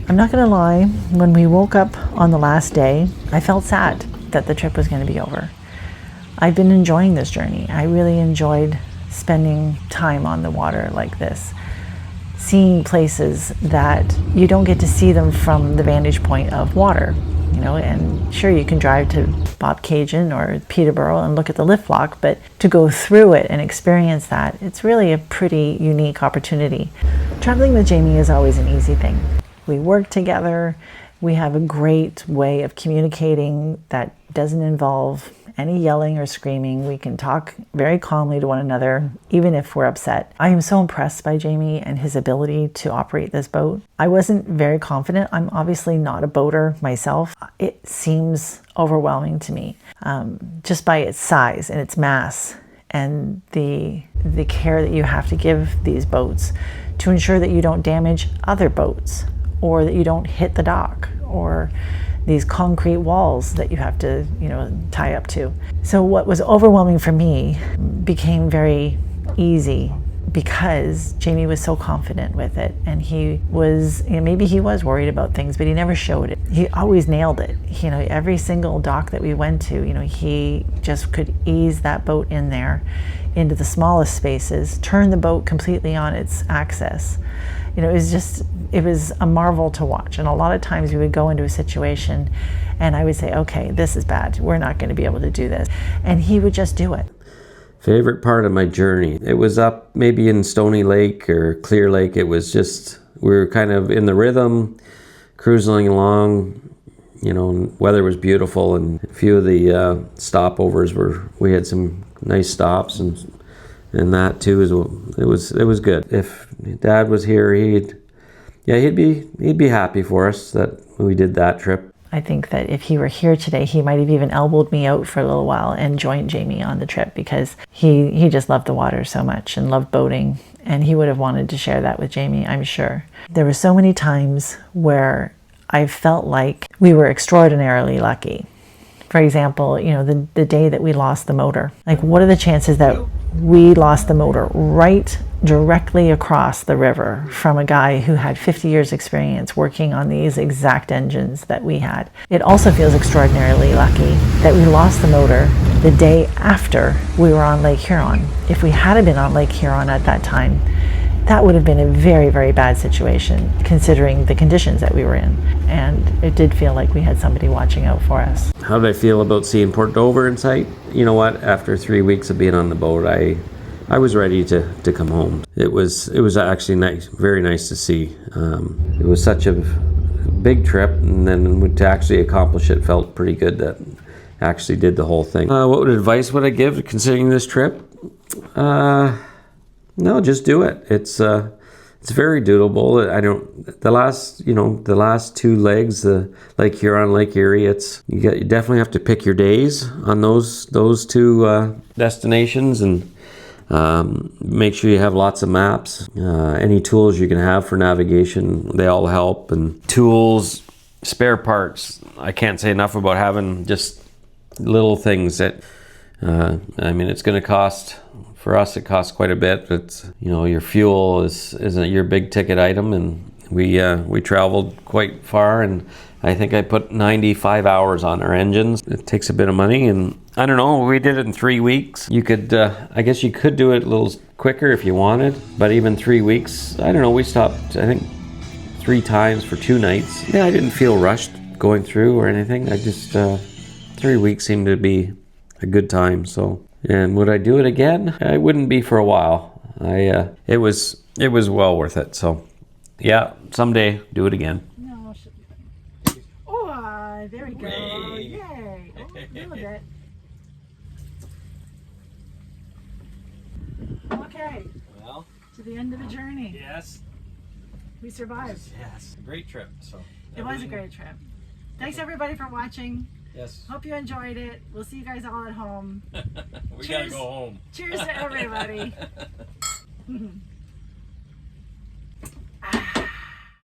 I'm not gonna lie, when we woke up on the last day, I felt sad that the trip was gonna be over. I've been enjoying this journey. I really enjoyed spending time on the water like this, seeing places that you don't get to see them from the vantage point of water, you know, and sure, you can drive to Bobcaygeon or Peterborough and look at the lift block, but to go through it and experience that, it's really a pretty unique opportunity. Traveling with Jamie is always an easy thing. We work together. We have a great way of communicating that doesn't involve any yelling or screaming. We can talk very calmly to one another, even if we're upset. I am so impressed by Jamie and his ability to operate this boat. I wasn't very confident. I'm obviously not a boater myself. It seems overwhelming to me, just by its size and its mass and the care that you have to give these boats to ensure that you don't damage other boats, or that you don't hit the dock, or these concrete walls that you have to, you know, tie up to. So what was overwhelming for me became very easy because Jamie was so confident with it, and he was, you know, maybe he was worried about things, but he never showed it. He always nailed it. You know, every single dock that we went to, you know, he just could ease that boat in there into the smallest spaces, turn the boat completely on its axis. You know, it was a marvel to watch. And a lot of times we would go into a situation and I would say, okay, this is bad. We're not going to be able to do this. And he would just do it. Favorite part of my journey, it was up maybe in Stony Lake or Clear Lake. It was just, we were kind of in the rhythm, cruising along. You know, weather was beautiful, and a few of the stopovers we had some nice stops and that too. It was good. If Dad was here, he'd be happy for us that we did that trip. I think that if he were here today, he might have even elbowed me out for a little while and joined Jamie on the trip, because he just loved the water so much and loved boating, and he would have wanted to share that with Jamie, I'm sure. There were so many times where I felt like we were extraordinarily lucky. For example, you know, the day that we lost the motor. Like, what are the chances that we lost the motor right directly across the river from a guy who had 50 years experience working on these exact engines that we had? It also feels extraordinarily lucky that we lost the motor the day after we were on Lake Huron. If we had been on Lake Huron at that time, that would have been a very, very bad situation considering the conditions that we were in. And it did feel like we had somebody watching out for us. How did I feel about seeing Port Dover in sight? You know what? After 3 weeks of being on the boat, I was ready to come home. It was actually nice, very nice to see. It was such a big trip, and then to actually accomplish it felt pretty good that I actually did the whole thing. What advice would I give considering this trip? No, just do it. It's very doable. The last two legs, the Lake Huron, Lake Erie, you definitely have to pick your days on those two destinations, and make sure you have lots of maps. Any tools you can have for navigation, they all help. And tools, spare parts. I can't say enough about having just little things that, it's going to cost. For us, it costs quite a bit, but your fuel isn't your big ticket item, and we traveled quite far, and I think I put 95 hours on our engines. It takes a bit of money, and I don't know, we did it in 3 weeks. You could, I guess you could do it a little quicker if you wanted, but even 3 weeks, I don't know, we stopped, I think, 3 times for 2 nights. Yeah, I didn't feel rushed going through or anything. I just, 3 weeks seemed to be a good time, so. And would I do it again? I wouldn't be for a while. It was well worth it. So, yeah, someday do it again. No, oh, there we go! Yay! Oh, a little bit. Okay. Well, to the end of the journey. Yes. We survived. Yes. Great trip. So. It was a great trip. Thanks everybody for watching. Yes. Hope you enjoyed it. We'll see you guys all at home. We gotta go home. Cheers to everybody.